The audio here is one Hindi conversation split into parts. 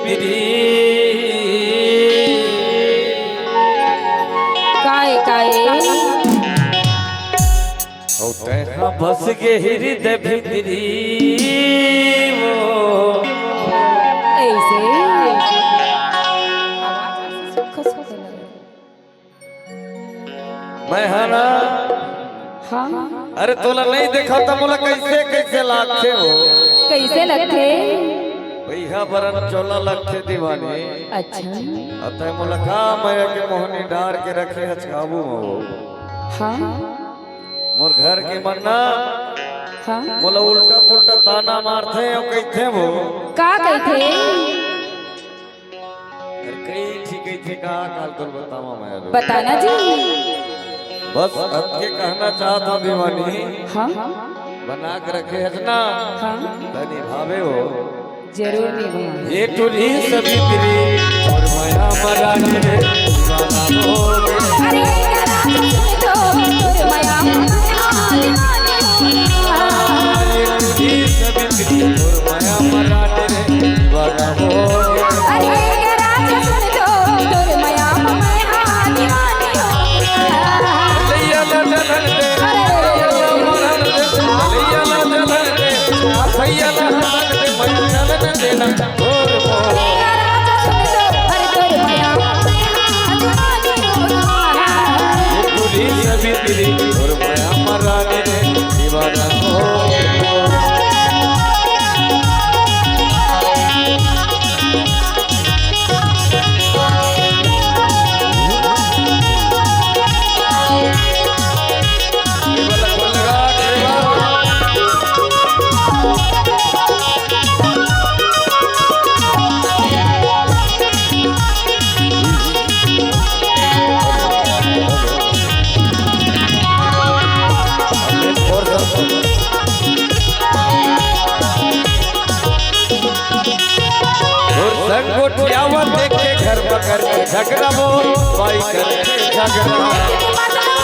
भीतरी काए काए तैहा बस के हृदय भीतरी वो ऐसे मैं हना हाँ अरे तोला नहीं देखा था मोला कैसे कैसे लाखे हो कैसे लगते भैया बरन चोला लखे दीवानी अच्छा अतः मोला का माया के मोहनी डार के रखे हचकाबू हो हाँ मोर घर के मन्ना हाँ मोला उल्टा पुल्टा ताना मारते हो कहते वो का कहते अरे कई ठीक थे का काल तो बतावा मैं बताना जी बस अब के कहना चाहता हूँ दीवानी हाँ बना के रखे हजना हाँ तनी भावे हो जरूर निभाऊंगी ये टुली सभी तेरी और माया मरा रे दीवाना हो गए अरे तो माया ये टुली सभी तेरी और माया मरा रे दीवाना हो गए अरे राजा सुन तो माया लैया ला जलन दे लैया ला मरन दे लैया ला जलन दे भैया ला हसन दे मैं जलन देना और मोर टुली सभी तेरी और माया मरा रे दीवाना हो गए संगोटियावा देखे घर पकड़ के झगड़ा वो भाई करके झगड़ा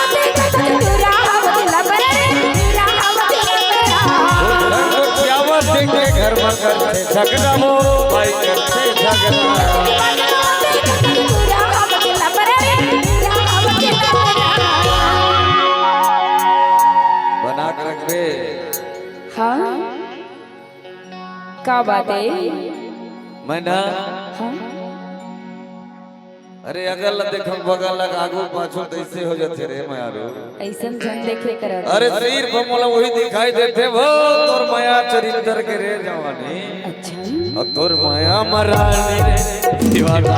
संगोटियावा देखे घर पकड़ के झगड़ा वो भाई करके झगड़ा बना कर रख दे हाँ का बात है मैं ना हाँ अरे अगल देखो बगल आगू पाछू कैसे हो जाते रे मायारो ऐसन झन देखे कर अरे सिर पर मोला वही दिखाई देते वो तोर माया चरित्र के रे जवानी अच्छा और तोर माया मरानी रे दीवाना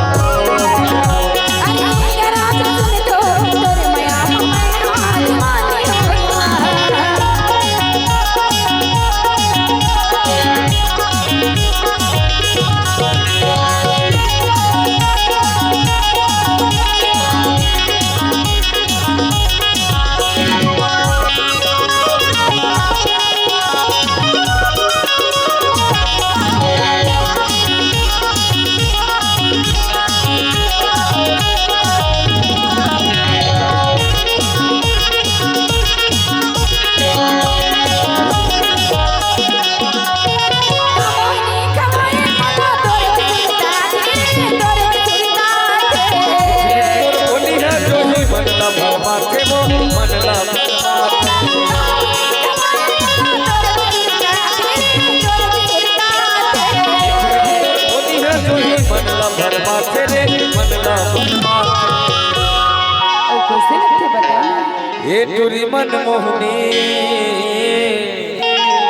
ये टुरी मन मोहनी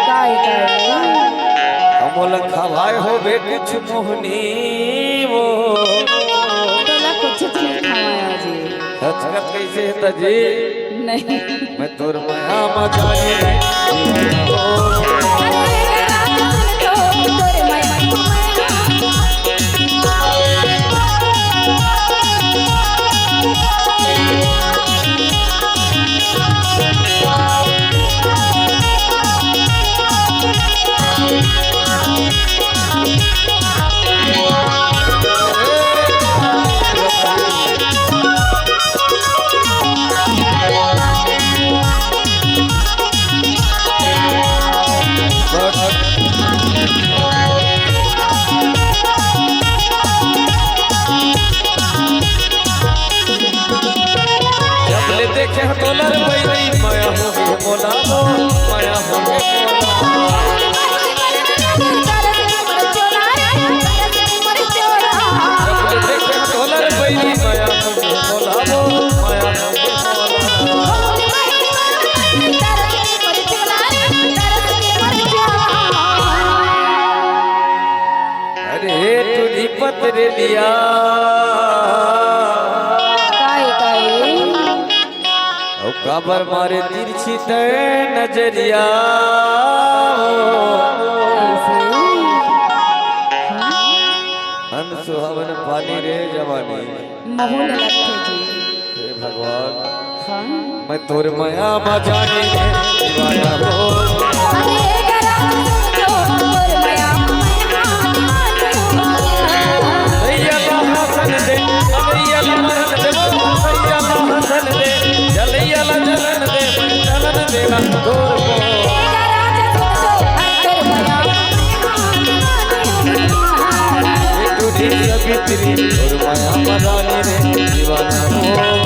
काय काय अमोल खवाए हो बे कुछ मोहनी वो तोला कुछ नहीं खाया जी हचकत कैसे है तजी नहीं मैं तोर माया मजानी रे दीवाना हो नजरिया ओ काबर मारे तिरछी ते नजरिया हन सुहावन पानी रे जवानी माहौल लगते जी हे भगवान हाँ मैं तोर माया मजानी रे दीवाना हो अरे गरा जो और माया सैया हसन दे सैया मरन दे सैया हसन दे जलैया जलन दे चलन देगा तोर को टूटी सबित्री और माया मदानी रे दीवाना हो